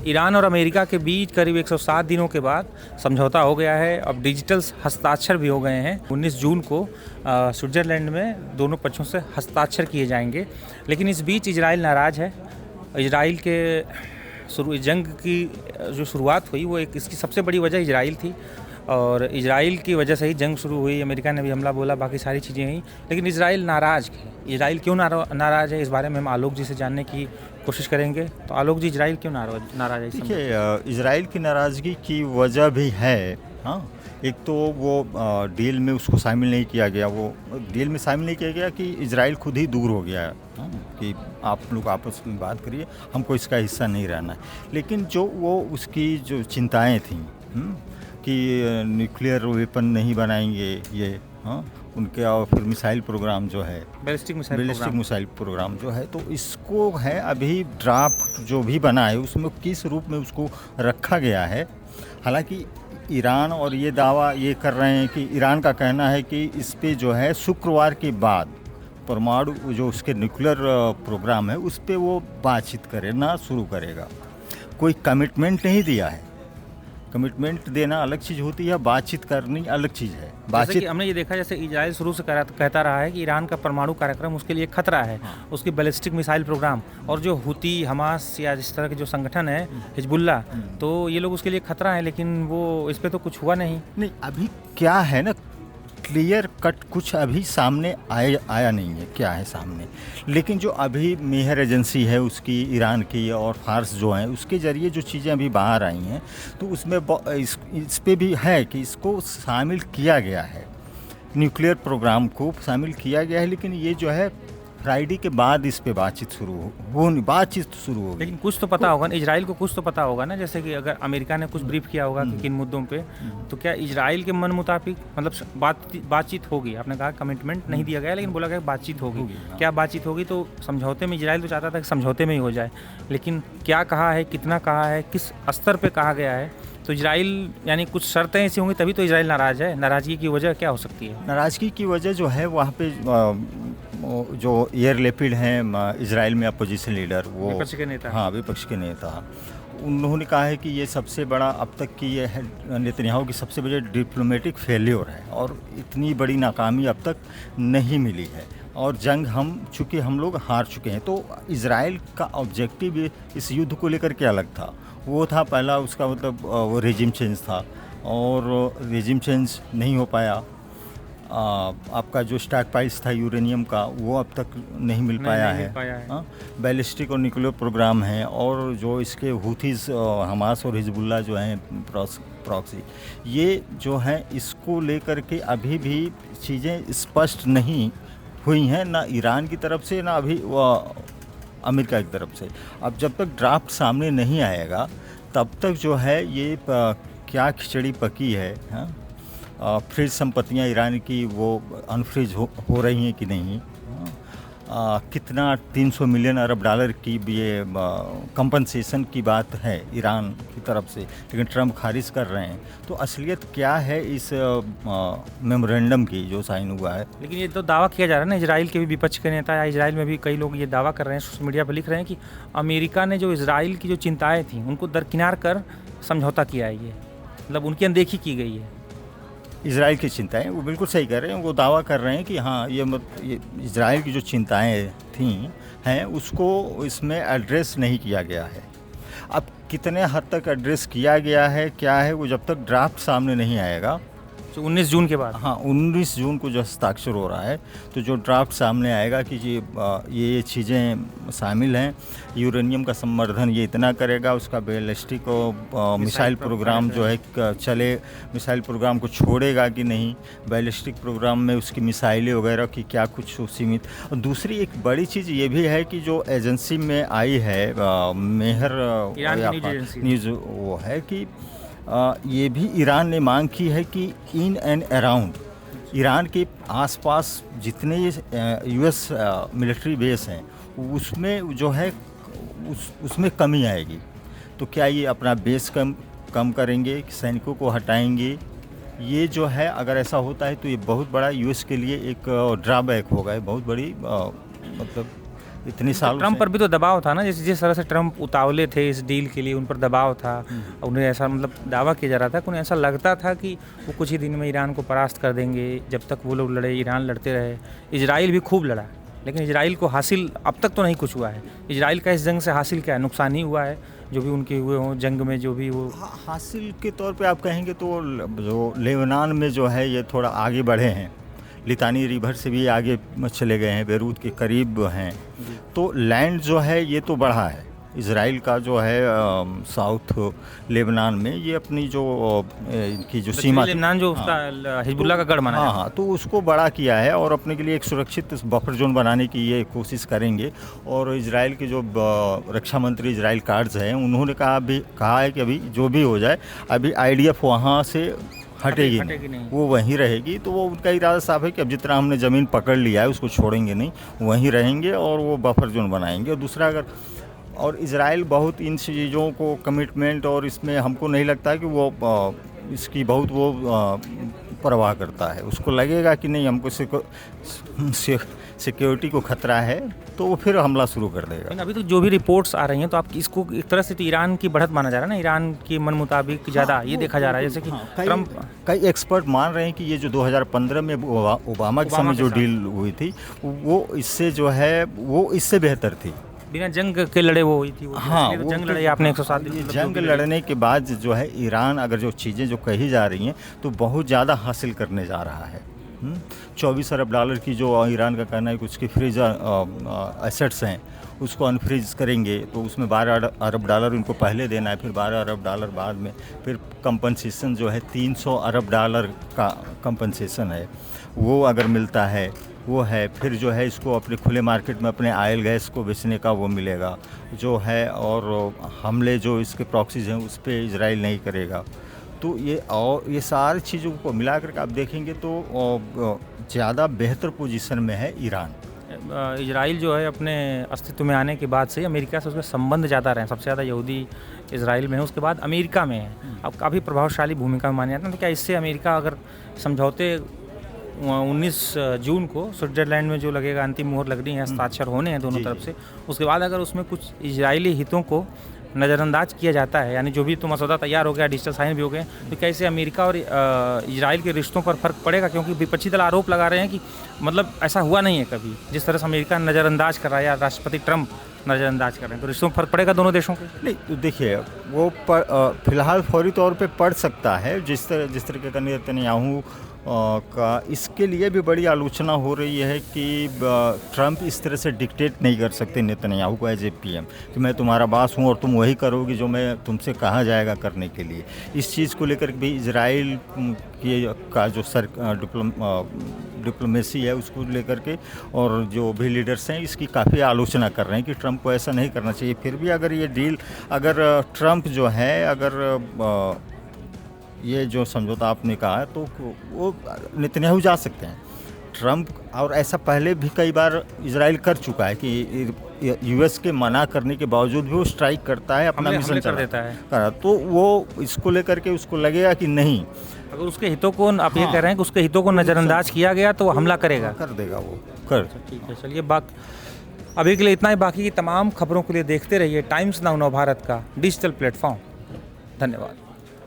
Iran और America के बीच करीब 107 दिनों के बाद समझौता हो गया है। अब डिजिटल हस्ताक्षर भी हो गए हैं। 19 जून को स्विट्ज़रलैंड में दोनों पक्षों से हस्ताक्षर किए जाएंगे। लेकिन इस बीच इजराइल नाराज़ है। इजराइल के जंग की जो शुरुआत हुई वो इसकी सबसे बड़ी वजह इजराइल थी और इजराइल की वजह से ही जंग शुरू हुई। अमेरिका ने भी हमला बोला, बाकी सारी चीज़ें हुई, लेकिन इजराइल नाराज़ है। इजराइल क्यों नाराज़ है, इस बारे में हम आलोक जी से जानने की कोशिश करेंगे। तो आलोक जी, इजराइल क्यों नाराज़ है? देखिए, इजराइल की नाराज़गी की वजह भी है। हाँ, एक तो वो डील में उसको शामिल नहीं किया गया। वो डील में शामिल नहीं किया गया कि इजराइल खुद ही दूर हो गया है। हाँ, कि आप लोग आपस में बात करिए, हमको इसका हिस्सा नहीं रहना है। लेकिन जो वो उसकी जो चिंताएं थीं कि न्यूक्लियर वेपन नहीं बनाएंगे ये, हाँ, उनके, और फिर मिसाइल प्रोग्राम जो है, बैलिस्टिक मिसाइल प्रोग्राम जो है, तो इसको है अभी ड्राफ्ट जो भी बना है उसमें किस रूप में उसको रखा गया है। हालांकि ईरान और ये दावा ये कर रहे हैं कि ईरान का कहना है कि इस पे जो है शुक्रवार के बाद परमाणु जो उसके न्यूक्लियर प्रोग्राम है उस पे वो बातचीत करना शुरू करेगा। कोई कमिटमेंट नहीं दिया है। कमिटमेंट देना अलग चीज़ होती है, बातचीत करनी अलग चीज़ है। बातचीत हमने ये देखा, जैसे इजराइल शुरू से कहता रहा है कि ईरान का परमाणु कार्यक्रम उसके लिए खतरा है। हाँ। उसकी बैलिस्टिक मिसाइल प्रोग्राम और जो हुती, हमास या जिस तरह के जो संगठन है हिजबुल्ला, तो ये लोग उसके लिए खतरा है, लेकिन वो इस पर तो कुछ हुआ नहीं। अभी क्या है ना, क्लियर कट कुछ अभी सामने आया नहीं है क्या है सामने। लेकिन जो अभी मेहर एजेंसी है उसकी, ईरान की, और फार्स जो है उसके ज़रिए जो चीज़ें अभी बाहर आई हैं, तो उसमें इस पे भी है कि इसको शामिल किया गया है, न्यूक्लियर प्रोग्राम को शामिल किया गया है। लेकिन ये जो है फ्राइडे के बाद इस पे बातचीत शुरू होगी। लेकिन कुछ तो पता होगा ना, इजराइल को कुछ तो पता होगा ना, जैसे कि अगर अमेरिका ने कुछ ब्रीफ किया होगा कि किन मुद्दों पे, तो क्या इजराइल के मन मुताबिक मतलब बातचीत होगी? आपने कहा कमिटमेंट नहीं दिया गया, लेकिन बोला गया बातचीत होगी। क्या बातचीत होगी? तो समझौते में इजराइल तो चाहता था कि समझौते में ही हो जाए, लेकिन क्या कहा है, कितना कहा है, किस स्तर पर कहा गया है? तो इजराइल यानी कुछ शर्तें ऐसी होंगी तभी तो इजराइल नाराज़ है। नाराज़गी की वजह क्या हो सकती है? नाराज़गी की वजह जो है वहाँ पे जो एयर लेपिड हैं इजराइल में अपोजिशन लीडर, वो विपक्ष के नेता, हाँ, विपक्ष के नेता, उन्होंने कहा है कि ये सबसे बड़ा अब तक की ये है नेतन्याहू की सबसे बड़ी डिप्लोमेटिक फेल्योर है और इतनी बड़ी नाकामी अब तक नहीं मिली है, और जंग चूँकि हम लोग हार चुके हैं। तो इजराइल का ऑब्जेक्टिव इस युद्ध को लेकर के अलग था। वो था पहला उसका मतलब वो रेजिम चेंज था, और रेजिम चेंज नहीं हो पाया। आपका जो स्टॉक प्राइस था यूरेनियम का वो अब तक नहीं मिल पाया है। बैलिस्टिक और न्यूक्लियर प्रोग्राम है, और जो इसके हुथीज़, हमास और हिजबुल्ला जो हैं प्रॉक्सी, ये जो हैं इसको लेकर के अभी भी चीज़ें स्पष्ट नहीं हुई हैं, ना ईरान की तरफ से ना अभी अमेरिका की तरफ से। अब जब तक ड्राफ्ट सामने नहीं आएगा तब तक जो है ये क्या खिचड़ी पकी है। हाँ, फ्रीज संपत्तियां ईरान की वो अनफ्रीज हो रही हैं कि नहीं, कितना 300 मिलियन अरब डॉलर की ये कंपनसेशन की बात है ईरान की तरफ से, लेकिन ट्रंप खारिज कर रहे हैं। तो असलियत क्या है इस मेमोरेंडम की जो साइन हुआ है? लेकिन ये तो दावा किया जा रहा है ना, इजराइल के भी विपक्ष के नेता या इजराइल में भी कई लोग ये दावा कर रहे हैं, सोशल मीडिया पर लिख रहे हैं कि अमेरिका ने जो इजराइल की जो चिंताएँ थी उनको दरकिनार कर समझौता किया है। ये मतलब उनकी अनदेखी की गई है। इजराइल की चिंताएं, वो बिल्कुल सही कर रहे हैं। वो दावा कर रहे हैं कि हाँ, ये इजराइल की जो चिंताएं थी हैं उसको इसमें एड्रेस नहीं किया गया है। अब कितने हद तक एड्रेस किया गया है, क्या है, वो जब तक ड्राफ्ट सामने नहीं आएगा, तो 19 जून के बाद, हाँ, 19 जून को जो हस्ताक्षर हो रहा है, तो जो ड्राफ्ट सामने आएगा कि ये चीज़ें शामिल हैं, यूरेनियम का संवर्धन ये इतना करेगा, उसका बैलिस्टिक और मिसाइल प्रोग्राम जो है चले, मिसाइल प्रोग्राम को छोड़ेगा कि नहीं, बैलिस्टिक प्रोग्राम में उसकी मिसाइलें वगैरह की क्या कुछ सीमित। और दूसरी एक बड़ी चीज़ ये भी है कि जो एजेंसी में आई है मेहर न्यूज़, वो है कि ये भी ईरान ने मांग की है कि इन एंड अराउंड ईरान के आसपास जितने यूएस मिलिट्री बेस हैं उसमें जो है उसमें कमी आएगी। तो क्या ये अपना बेस कम करेंगे, सैनिकों को हटाएंगे? ये जो है अगर ऐसा होता है तो ये बहुत बड़ा यूएस के लिए एक ड्रॉबैक होगा, बहुत बड़ी मतलब इतनी सालों ट्रंप से। पर भी तो दबाव था ना, जिस तरह से ट्रंप उतावले थे इस डील के लिए, उन पर दबाव था। उन्हें ऐसा मतलब दावा किया जा रहा था कि उन्हें ऐसा लगता था कि वो कुछ ही दिन में ईरान को परास्त कर देंगे। जब तक वो लोग लड़े, ईरान लड़ते रहे, इजराइल भी खूब लड़ा, लेकिन इजराइल को हासिल अब तक तो नहीं कुछ हुआ है। इजराइल का इस जंग से हासिल क्या है? नुकसान ही हुआ है, जो भी उनके हुए हों जंग में, जो भी वो हासिल के तौर पे आप कहेंगे तो जो लेबनान में जो है ये थोड़ा आगे बढ़े हैं, लितानी रिवर से भी आगे चले गए हैं, बेरूत के करीब हैं, तो लैंड जो है ये तो बढ़ा है। इजराइल का जो है साउथ लेबनान में ये अपनी जो इनकी जो सीमा थी, लेबनान जो उसका हिजबुल्लाह का गढ़ माना हाँ जाता है। हाँ, तो उसको बड़ा किया है और अपने के लिए एक सुरक्षित बफर जोन बनाने की ये कोशिश करेंगे। और इजराइल के जो रक्षा मंत्री इजराइल कार्ड्स हैं, उन्होंने कहा है कि अभी जो भी हो जाए, अभी IDF वहाँ से हटेगी नहीं, वो वहीं रहेगी। तो वो उनका इरादा साफ है कि अब जितना हमने ज़मीन पकड़ लिया है उसको छोड़ेंगे नहीं, वहीं रहेंगे और वो बफर जोन बनाएंगे। और दूसरा, अगर और इजराइल बहुत इन चीज़ों को कमिटमेंट, और इसमें हमको नहीं लगता कि वो इसकी बहुत वो परवाह करता है। उसको लगेगा कि नहीं, हमको सिक्योरिटी को खतरा है, तो वो फिर हमला शुरू कर देगा। लेकिन अभी तो जो भी रिपोर्ट्स आ रही हैं, तो आप इसको एक तरह से तो ईरान की बढ़त माना जा रहा है ना, ईरान के मन मुताबिक ज़्यादा ये देखा जा रहा है। जैसे कि ट्रंप, कई एक्सपर्ट मान रहे हैं कि ये जो 2015 में ओबामा के समय जो डील हुई थी, वो इससे जो है वो इससे बेहतर थी। बिना जंग के लड़े वो हुई थी। हाँ, वो जंग लड़े आपने 107 दिन। जंग लड़ने के बाद जो है ईरान, अगर जो चीज़ें जो कही जा रही हैं, तो बहुत ज़्यादा हासिल करने जा रहा है। 24 अरब डॉलर की जो ईरान का कहना है कि उसकी फ्रीज एसेट्स हैं, उसको अनफ्रीज करेंगे, तो उसमें 12 अरब डॉलर उनको पहले देना है, फिर 12 अरब डॉलर बाद में, फिर कंपनसेशन जो है 300 अरब डॉलर का कंपनसेशन है, वो अगर मिलता है वो है। फिर जो है इसको अपने खुले मार्केट में अपने ऑयल गैस को बेचने का वो मिलेगा जो है, और हमले जो इसके प्रॉक्सीज हैं उस पर इजराइल नहीं करेगा। तो ये सारी चीज़ों को मिला करके आप देखेंगे तो ज़्यादा बेहतर पोजीशन में है ईरान। इजराइल जो है अपने अस्तित्व में आने के बाद से अमेरिका से उसके संबंध ज़्यादा रहे हैं। सबसे ज़्यादा यहूदी इजराइल में है, उसके बाद अमेरिका में है। अब काफ़ी प्रभावशाली भूमिका में माने जाते हैं। तो क्या इससे अमेरिका अगर समझौते 19 जून को स्विट्ज़रलैंड में जो लगेगा, अंतिम मुहर लगनी है, हस्ताक्षर होने हैं दोनों तरफ से, उसके बाद अगर उसमें कुछ इजरायली हितों को नज़रअंदाज किया जाता है, यानी जो भी तो मसौदा तैयार हो गया, डिजिटल साइन भी हो गए, तो क्या इससे अमेरिका और इजराइल के रिश्तों पर फ़र्क पड़ेगा? क्योंकि विपक्षी दल आरोप लगा रहे हैं कि मतलब ऐसा हुआ नहीं है कभी, जिस तरह से अमेरिका नज़रअंदाज कर रहा है या राष्ट्रपति ट्रंप नज़रअंदाज कर रहे हैं, तो रिश्तों में फ़र्क पड़ेगा दोनों देशों के? नहीं, तो देखिए वो फिलहाल फौरी तौर पे पड़ सकता है। जिस तरीके का नेतन्याहू का इसके लिए भी बड़ी आलोचना हो रही है कि ट्रंप इस तरह से डिक्टेट नहीं कर सकते नेतन्याहू को एज ए PM कि मैं तुम्हारा बॉस हूँ और तुम वही करोगे जो मैं तुमसे कहा जाएगा करने के लिए। इस चीज़ को लेकर भी इजराइल का जो डिप्लोमेसी है उसको लेकर के और जो भी लीडर्स हैं इसकी काफ़ी आलोचना कर रहे हैं कि ट्रंप को ऐसा नहीं करना चाहिए। फिर भी अगर ये डील, अगर ट्रंप जो है, अगर ये जो समझौता आपने कहा है, तो वो नेतन्याहू जा सकते हैं ट्रंप। और ऐसा पहले भी कई बार इजराइल कर चुका है कि US के मना करने के बावजूद भी वो स्ट्राइक करता है, अपना मिशन कर देता है। तो वो इसको लेकर के उसको लगेगा कि नहीं, अगर उसके हितों को आप ये कह रहे हैं कि उसके हितों को नज़रअंदाज किया गया तो हमला करेगा, कर देगा वो कर। ठीक है, चलिए अभी के लिए इतना ही। बाकी की तमाम खबरों के लिए देखते रहिए टाइम्स नाउ नव भारत का डिजिटल प्लेटफॉर्म। धन्यवाद।